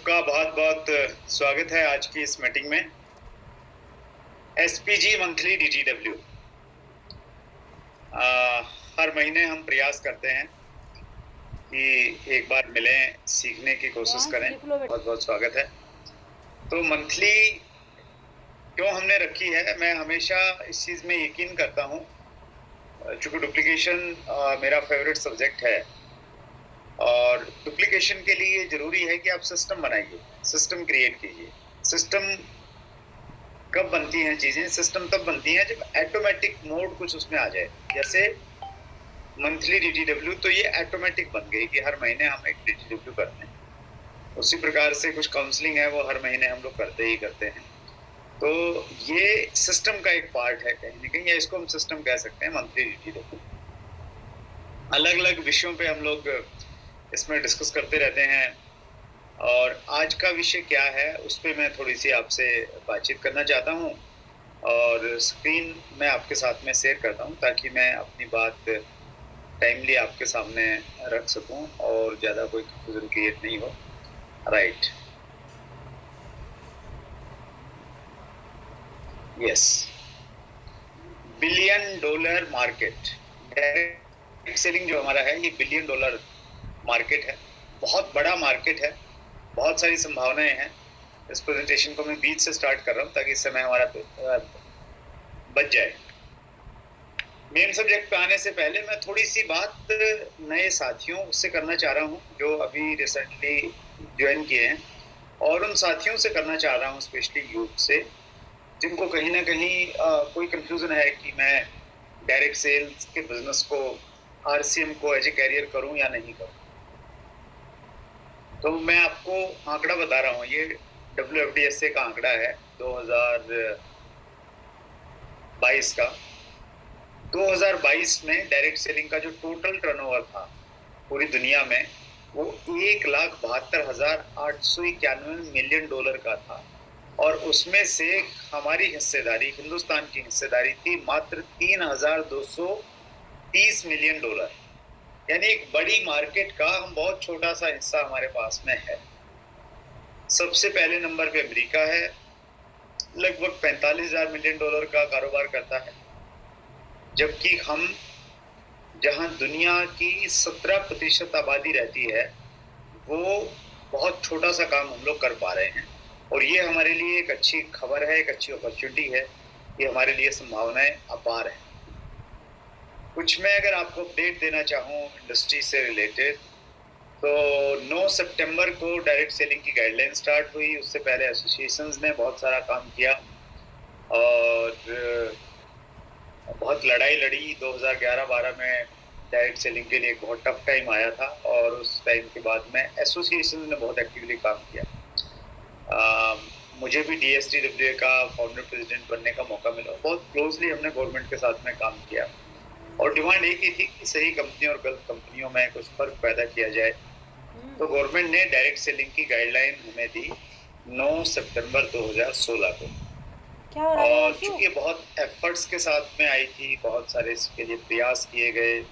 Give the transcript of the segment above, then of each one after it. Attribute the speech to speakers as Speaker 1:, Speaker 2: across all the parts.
Speaker 1: सबका बहुत बहुत स्वागत है आज की इस मीटिंग में। एसपीजी मंथली डीजीडब्ल्यू हर महीने हम प्रयास करते हैं कि एक बार मिलें, सीखने की कोशिश करें। बहुत बहुत स्वागत है। तो मंथली क्यों हमने रखी है, मैं हमेशा इस चीज़ में यकीन करता हूँ, चूँकि डुप्लीकेशन मेरा फेवरेट सब्जेक्ट है और डुप्लीकेशन के लिए ज़रूरी है कि आप सिस्टम बनाइए, सिस्टम क्रिएट कीजिए। सिस्टम कब बनती हैं चीज़ें? सिस्टम तब बनती हैं जब ऑटोमेटिक मोड कुछ उसमें आ जाए। जैसे मंथली डीटीडब्ल्यू, तो ये ऑटोमेटिक बन गई कि हर महीने हम एक डीटीडब्ल्यू करते हैं। उसी प्रकार से कुछ काउंसलिंग है, वो हर महीने हम लोग करते ही करते हैं। तो ये सिस्टम का एक पार्ट है कहीं ना कहीं, या इसको हम सिस्टम कह सकते हैं, मंथली डीटीडब्ल्यू। अलग अलग विषयों पे हम लोग इसमें डिस्कस करते रहते हैं और आज का विषय क्या है उस पर मैं थोड़ी सी आपसे बातचीत करना चाहता हूँ और स्क्रीन मैं आपके साथ में शेयर करता हूँ ताकि मैं अपनी बात टाइमली आपके सामने रख सकूँ और ज़्यादा कोई कंफ्यूजन क्रिएट नहीं हो। Right, yes. $1 billion market, direct selling जो हमारा है ये $1 बिलियन मार्केट है। बहुत बड़ा मार्केट है, बहुत सारी संभावनाएं हैं। इस प्रेजेंटेशन को मैं बीच से स्टार्ट कर रहा हूँ ताकि इस समय हमारा बच जाए। मेन सब्जेक्ट पे आने से पहले मैं थोड़ी सी बात नए साथियों से करना चाह रहा हूँ जो अभी रिसेंटली ज्वाइन किए हैं, और उन साथियों से करना चाह रहा हूँ स्पेशली यूथ से, जिनको कहीं ना कहीं कोई कंफ्यूजन है कि मैं डायरेक्ट सेल्स के बिजनेस को, आरसीएम को एज ए कैरियर करूँ या नहीं करूँ। तो मैं आपको आंकड़ा बता रहा हूँ, ये WFDSA का आंकड़ा है 2022 का। 2022 में डायरेक्ट सेलिंग का जो टोटल टर्नओवर था पूरी दुनिया में वो $1,72,891 मिलियन का था, और उसमें से हमारी हिस्सेदारी, हिंदुस्तान की हिस्सेदारी थी मात्र $3,230 मिलियन। यानी एक बड़ी मार्केट का हम बहुत छोटा सा हिस्सा हमारे पास में है। सबसे पहले नंबर पे अमेरिका है, लगभग $45,000 मिलियन का कारोबार करता है, जबकि हम जहां दुनिया की 17% आबादी रहती है वो बहुत छोटा सा काम हम लोग कर पा रहे हैं, और ये हमारे लिए एक अच्छी खबर है, एक अच्छी अपॉर्चुनिटी है। ये हमारे लिए संभावनाएं अपार हैं। कुछ मैं अगर आपको अपडेट देना चाहूँ इंडस्ट्री से रिलेटेड, तो 9 सितंबर को डायरेक्ट सेलिंग की गाइडलाइन स्टार्ट हुई। उससे पहले एसोसिएशंस ने बहुत सारा काम किया और बहुत लड़ाई लड़ी। 2011-12 में डायरेक्ट सेलिंग के लिए एक बहुत टफ टाइम आया था, और उस टाइम के बाद में एसोसिएशन ने बहुत एक्टिवली काम किया। मुझे भी DSTWA का फाउंडर प्रेसिडेंट बनने का मौका मिला। बहुत क्लोजली हमने गवर्नमेंट के साथ में काम किया, और डिमांड एक ही थी कि सही कंपनी और गलत कंपनियों में कुछ फर्क पैदा किया जाए। तो गवर्नमेंट ने डायरेक्ट सेलिंग की गाइडलाइन हमें दी 9 सितंबर 2016 को, और चूंकि बहुत एफर्ट्स के साथ में आई थी, बहुत सारे इसके लिए प्रयास किए गए,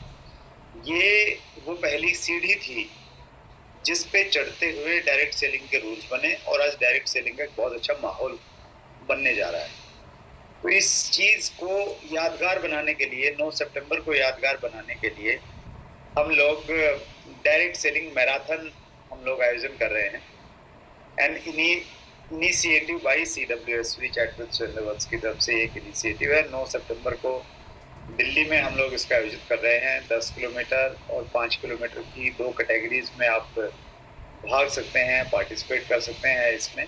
Speaker 1: ये वो पहली सीढ़ी थी जिस पे चढ़ते हुए डायरेक्ट सेलिंग के रूल्स बने, और आज डायरेक्ट सेलिंग का एक बहुत अच्छा माहौल बनने जा रहा है। तो इस चीज़ को यादगार बनाने के लिए, 9 सितंबर को यादगार बनाने के लिए हम लोग डायरेक्ट सेलिंग मैराथन हम लोग आयोजन कर रहे हैं। And initiative by CWSV chat with Surendra की तरफ से एक इनिशिएटिव है। 9 सितंबर को दिल्ली में हम लोग इसका आयोजित कर रहे हैं। 10 किलोमीटर और 5 किलोमीटर की 2 कैटेगरीज में आप भाग सकते हैं, पार्टिसिपेट कर सकते हैं इसमें,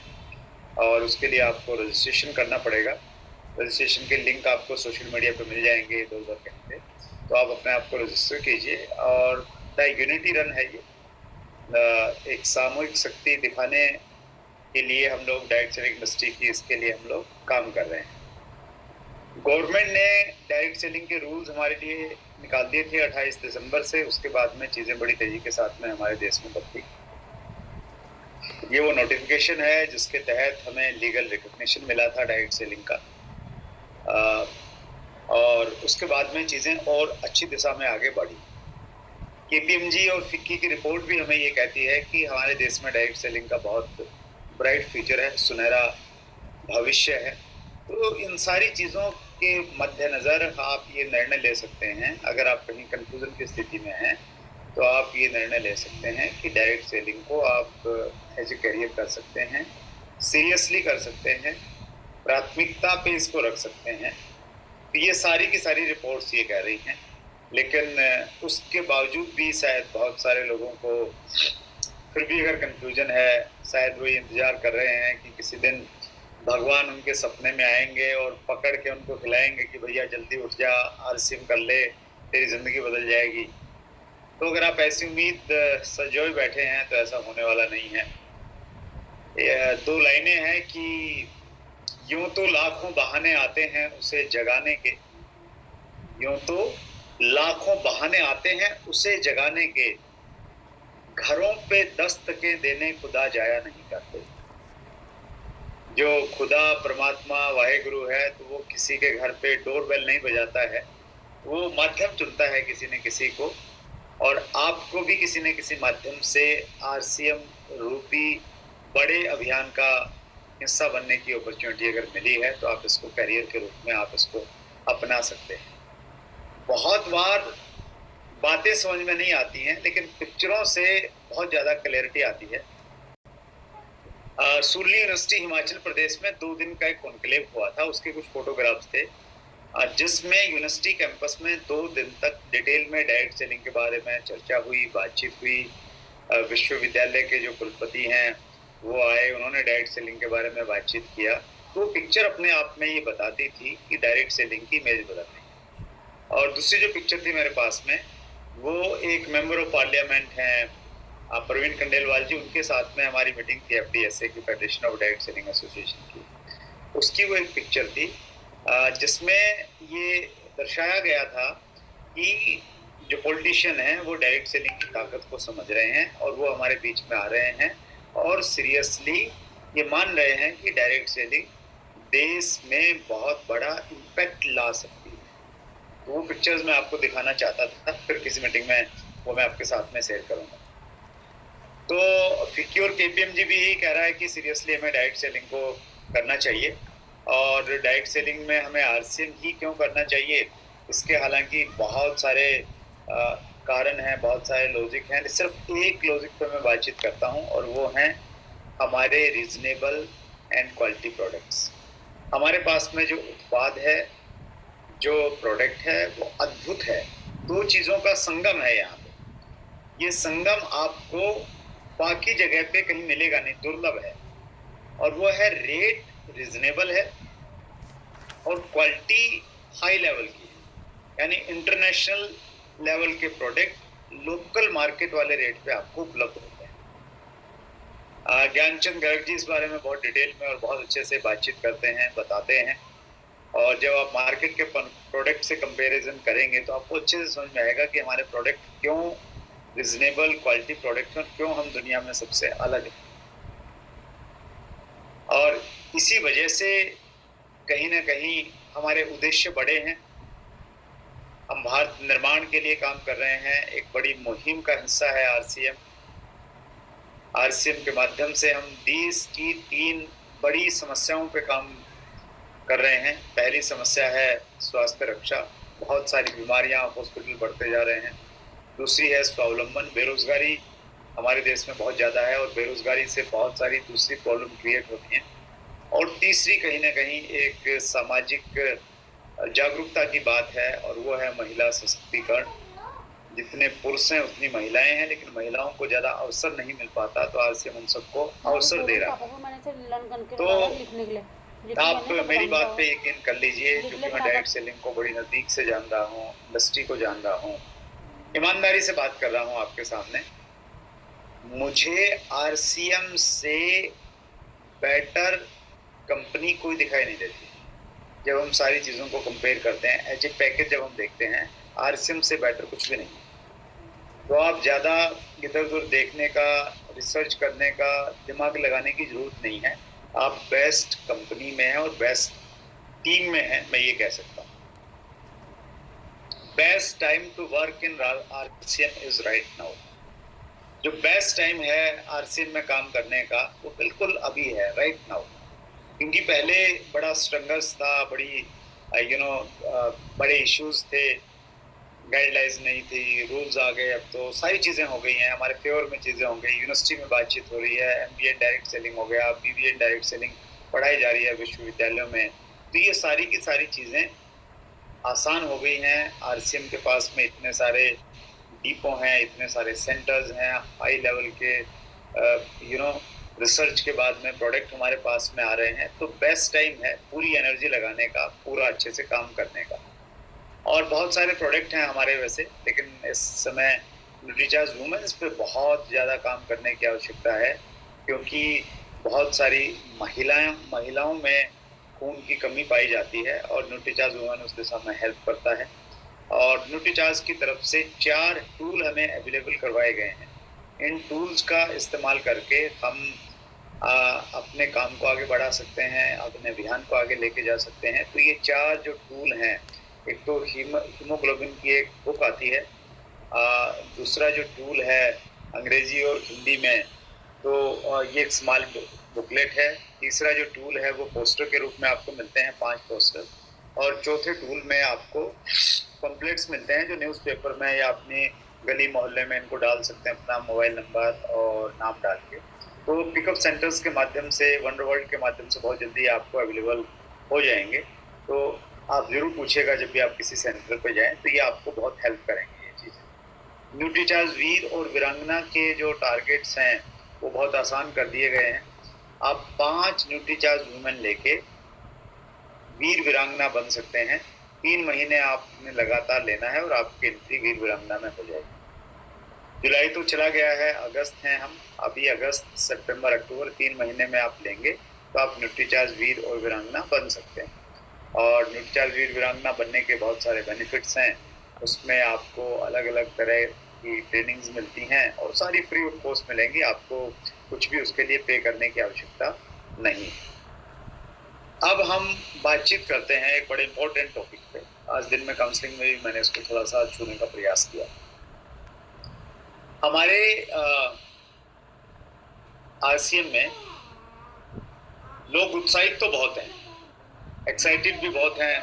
Speaker 1: और उसके लिए आपको रजिस्ट्रेशन करना पड़ेगा। रजिस्ट्रेशन के लिंक आपको सोशल मीडिया पे मिल जाएंगे 2-2 घंटे, तो आप अपने आप को रजिस्टर कीजिए। और द यूनिटी रन है ये, एक सामूहिक शक्ति दिखाने के लिए हम लोग डायरेक्ट सेलिंग इंडस्ट्री की, इसके लिए हम लोग काम कर रहे हैं। गवर्नमेंट ने डायरेक्ट सेलिंग के रूल्स हमारे लिए निकाल दिए थे 28 दिसंबर से। उसके बाद में चीज़ें बड़ी तेजी के साथ में हमारे देश में बदली। ये वो नोटिफिकेशन है जिसके तहत हमें लीगल रिकॉग्निशन मिला था डायरेक्ट सेलिंग का, और उसके बाद में चीज़ें और अच्छी दिशा में आगे बढ़ी। केपीएमजी और फिक्की की रिपोर्ट भी हमें ये कहती है कि हमारे देश में डायरेक्ट सेलिंग का बहुत ब्राइट फ्यूचर है, सुनहरा भविष्य है। तो इन सारी चीज़ों के मद्देनज़र आप ये निर्णय ले सकते हैं, अगर आप कहीं कन्फ्यूज़न की स्थिति में हैं, तो आप ये निर्णय ले सकते हैं कि डायरेक्ट सेलिंग को आप एज ए करियर कर सकते हैं, सीरियसली कर सकते हैं, प्राथमिकता पे इसको रख सकते हैं। तो ये सारी की सारी रिपोर्ट्स ये कह रही हैं, लेकिन उसके बावजूद भी शायद बहुत सारे लोगों को फिर भी अगर कन्फ्यूजन है, शायद वो इंतज़ार कर रहे हैं कि किसी दिन भगवान उनके सपने में आएंगे और पकड़ के उनको खिलाएंगे कि भैया जल्दी उठ जा, आरसीएम कर ले, तेरी ज़िंदगी बदल जाएगी। तो अगर आप ऐसी उम्मीद सजोए बैठे हैं तो ऐसा होने वाला नहीं है। दो लाइनें हैं कि यूं तो लाखों बहाने आते हैं उसे जगाने के, यूं तो लाखों बहाने आते हैं उसे जगाने के, घरों पे दस्तकें देने खुदा जाया नहीं करते। जो खुदा परमात्मा वाहेगुरु है, तो वो किसी के घर पे डोरबेल नहीं बजाता है, वो माध्यम चुनता है किसी न किसी को, और आपको भी किसी न किसी माध्यम से आरसीएम रूपी बड़े अभियान का हिस्सा बनने की अपॉर्चुनिटी अगर मिली है, तो आप इसको करियर के रूप में आप इसको अपना सकते हैं। बहुत बार बातें समझ में नहीं आती हैं, लेकिन पिक्चरों से बहुत ज़्यादा क्लैरिटी आती है। सुरली यूनिवर्सिटी हिमाचल प्रदेश में 2 दिन का एक कॉन्क्लेव हुआ था, उसके कुछ फोटोग्राफ्स थे, जिसमें यूनिवर्सिटी कैंपस में 2 दिन तक डिटेल में डायरेक्ट सेलिंग के बारे में चर्चा हुई, बातचीत हुई। विश्वविद्यालय के जो कुलपति हैं वो आए, उन्होंने डायरेक्ट सेलिंग के बारे में बातचीत किया। तो पिक्चर अपने आप में ये बताती थी कि डायरेक्ट सेलिंग की इमेज बदल रही। और दूसरी जो पिक्चर थी मेरे पास में, वो एक मेंबर ऑफ पार्लियामेंट हैं प्रवीण खंडेलवाल जी, उनके साथ में हमारी मीटिंग थी एफडीएसए की, federation of direct selling association की। उसकी वो एक पिक्चर थी जिसमें ये दर्शाया गया था कि जो पॉलिटिशियन हैं वो डायरेक्ट सेलिंग की ताकत को समझ रहे हैं और वो हमारे बीच में आ रहे हैं और सीरियसली ये मान रहे हैं कि डायरेक्ट सेलिंग देश में बहुत बड़ा इम्पैक्ट ला सकती है। तो वो पिक्चर्स मैं आपको दिखाना चाहता था, फिर किसी मीटिंग में वो मैं आपके साथ में शेयर करूँगा। तो फिक्की और केपीएमजी भी यही कह रहा है कि सीरियसली हमें डायरेक्ट सेलिंग को करना चाहिए, और डायरेक्ट सेलिंग में हमें आरसीएम ही क्यों करना चाहिए, इसके हालांकि बहुत सारे कारण हैं, बहुत सारे लॉजिक हैं। सिर्फ एक लॉजिक पर मैं बातचीत करता हूं, और वो हैं हमारे रीजनेबल एंड क्वालिटी प्रोडक्ट्स। हमारे पास में जो उत्पाद है, जो प्रोडक्ट है, वो अद्भुत है। 2 चीज़ों का संगम है यहाँ पे। ये संगम आपको बाकी जगह पे कहीं मिलेगा नहीं, दुर्लभ है। और वो है रेट रीजनेबल है और क्वालिटी हाई लेवल की है, यानी इंटरनेशनल लेवल के प्रोडक्ट लोकल मार्केट वाले रेट पे आपको उपलब्ध होते हैं। ज्ञानचंद गर्ग जी इस बारे में बहुत डिटेल में और बहुत अच्छे से बातचीत करते हैं, बताते हैं। और जब आप मार्केट के प्रोडक्ट से कंपैरिजन करेंगे तो आपको अच्छे से समझ में आएगा कि हमारे प्रोडक्ट क्यों रीजनेबल क्वालिटी प्रोडक्ट हैं, क्यों हम दुनिया में सबसे अलग हैं। और इसी वजह से कहीं ना कहीं हमारे उद्देश्य बड़े हैं। हम भारत निर्माण के लिए काम कर रहे हैं, एक बड़ी मुहिम का हिस्सा है आरसीएम। आरसीएम के माध्यम से हम देश की 3 बड़ी समस्याओं पे काम कर रहे हैं। पहली समस्या है स्वास्थ्य रक्षा, बहुत सारी बीमारियां, हॉस्पिटल बढ़ते जा रहे हैं। दूसरी है स्वावलंबन, बेरोजगारी हमारे देश में बहुत ज़्यादा है और बेरोजगारी से बहुत सारी दूसरी प्रॉब्लम क्रिएट होती हैं। और तीसरी कहीं ना कहीं एक सामाजिक जागरूकता की बात है, और वो है महिला सशक्तिकरण। जितने पुरुष हैं उतनी महिलाएं हैं, लेकिन महिलाओं को ज़्यादा अवसर नहीं मिल पाता, तो आरसीएम उन सबको अवसर दे रहा है। तो आप मेरी बात पे यकीन कर लीजिए, क्योंकि मैं डायरेक्ट सेलिंग को बड़ी नज़दीक से जान रहा हूँ, इंडस्ट्री को जान रहा हूँ, ईमानदारी से बात कर रहा हूँ आपके सामने। मुझे आरसीएम से बेटर कंपनी कोई दिखाई नहीं देती। जब हम सारी चीज़ों को कंपेयर करते हैं, एज ए पैकेज जब हम देखते हैं, आरसीएम से बेटर कुछ भी नहीं। तो आप ज़्यादा इधर उधर देखने का, रिसर्च करने का, दिमाग लगाने की ज़रूरत नहीं है। आप बेस्ट कंपनी में हैं और बेस्ट टीम में हैं, मैं ये कह सकता हूँ। Best time to work in RCM is right now. जो बेस्ट टाइम है RCM में काम करने का वो बिल्कुल अभी है, राइट नाउ। क्योंकि पहले बड़ा संघर्ष था, बड़ी बड़े इश्यूज थे, गाइडलाइंस नहीं थी, रूल्स आ गए, अब तो सारी चीज़ें हो गई हैं, हमारे फेवर में चीज़ें हो गई, यूनिवर्सिटी में बातचीत हो रही है, MBA डायरेक्ट सेलिंग हो गया, BBA डायरेक्ट सेलिंग पढ़ाई जा रही है विश्वविद्यालयों में। तो ये सारी की सारी चीज़ें आसान हो गई हैं। RCM के पास में इतने सारे डिपो हैं, इतने सारे सेंटर्स हैं, हाई लेवल के रिसर्च के बाद में प्रोडक्ट हमारे पास में आ रहे हैं। तो बेस्ट टाइम है पूरी एनर्जी लगाने का, पूरा अच्छे से काम करने का। और बहुत सारे प्रोडक्ट हैं हमारे वैसे, लेकिन इस समय न्यूट्रीचार्ज वुमेन्स पे बहुत ज़्यादा काम करने की आवश्यकता है, क्योंकि बहुत सारी महिलाओं में खून की कमी पाई जाती है और न्यूट्रीचार्ज वुमेन उस दिशा में हेल्प करता है। और न्यूट्रीचार्ज की तरफ से 4 टूल हमें अवेलेबल करवाए गए हैं। इन टूल्स का इस्तेमाल करके हम अपने काम को आगे बढ़ा सकते हैं, अपने अभियान को आगे लेके जा सकते हैं। तो ये 4 जो टूल हैं, एक तो हीमोग्लोबिन की एक बुक आती है, दूसरा जो टूल है अंग्रेजी और हिंदी में, तो ये एक स्मॉल बुकलेट है। तीसरा जो टूल है वो पोस्टर के रूप में आपको मिलते हैं 5 पोस्टर, और चौथे टूल में आपको पम्पलेट्स मिलते हैं जो न्यूज़पेपर में या अपने गली मोहल्ले में इनको डाल सकते हैं, अपना मोबाइल नंबर और नाम डाल के। तो पिकअप सेंटर्स के माध्यम से, वंडर वर्ल्ड के माध्यम से बहुत जल्दी आपको अवेलेबल हो जाएंगे। तो आप ज़रूर पूछिएगा जब भी आप किसी सेंटर पर जाएं, तो ये आपको बहुत हेल्प करेंगे ये चीज़ें। न्यूट्रीचार्ज वीर और वीरांगना के जो टारगेट्स हैं वो बहुत आसान कर दिए गए हैं। आप 5 न्यूट्रीचार्ज वुमेन लेके वीर वीरांगना बन सकते हैं। 3 महीने आपने लगातार लेना है और आपकी एंट्री वीर वीरांगना में हो जाएगी। जुलाई तो चला गया है, अगस्त हैं हम, अभी अगस्त सितंबर अक्टूबर 3 महीने में आप लेंगे तो आप न्यूट्रीचार्ज वीर और वीरांगना बन सकते हैं। और न्यूट्रीचार्ज वीर वीरांगना बनने के बहुत सारे बेनिफिट्स हैं। उसमें आपको अलग अलग तरह की ट्रेनिंग्स मिलती हैं और सारी फ्री ऑफ कॉस्ट मिलेंगी, आपको कुछ भी उसके लिए पे करने की आवश्यकता नहीं। अब हम बातचीत करते हैं एक बड़े इंपॉर्टेंट टॉपिक पे। आज दिन में काउंसलिंग में भी मैंने इसको थोड़ा सा छूने का प्रयास किया। हमारे RCM में लोग उत्साहित तो बहुत हैं, एक्साइटेड भी बहुत हैं,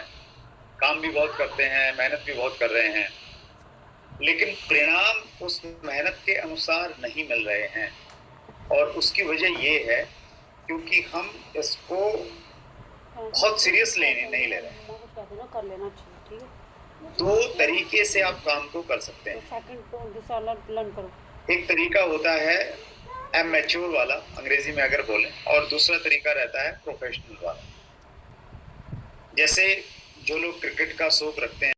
Speaker 1: काम भी बहुत करते हैं, मेहनत भी बहुत कर रहे हैं, लेकिन परिणाम उस मेहनत के अनुसार नहीं मिल रहे हैं। और उसकी वजह ये है क्योंकि हम इसको बहुत सीरियसली नहीं ले रहे हैं। 2 तरीके से आप काम को कर सकते हैं। एक तरीका होता है एमेच्योर वाला, अंग्रेजी में अगर बोलें, और दूसरा तरीका रहता है प्रोफेशनल वाला। जैसे जो लोग क्रिकेट का शौक रखते हैं